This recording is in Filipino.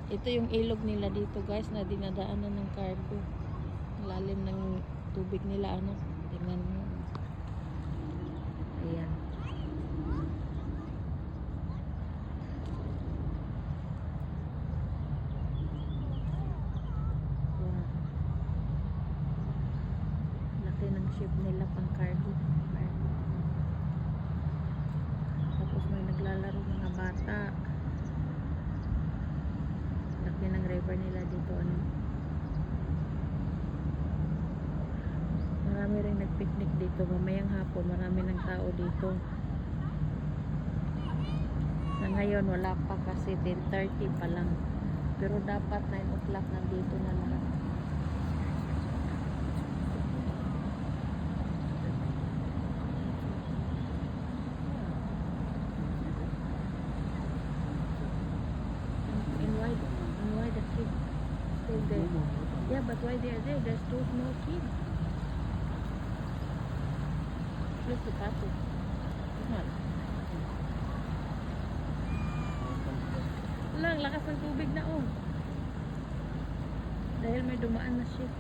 Ito yung ilog nila dito guys na dinadaanan ng cargo. Lalim ng tubig nila ano. Tingnan mo. Ayan. Wow. Laki ng ship nila pang cargo. Tapos may naglalaro mga bata. Laki ng river nila dito ano. Marami rin nagpiknik dito. Mamayang hapon marami ng tao dito. Sa ngayon wala pa kasi 10:30 pa lang. Pero dapat 9 o'clock nandito na lahat. And why the kids still there? Yeah, but why they are there? There's two small kids. Look at that. Come on. Lang, lakas ng tubig na oh. Dahil may dumaan na ship.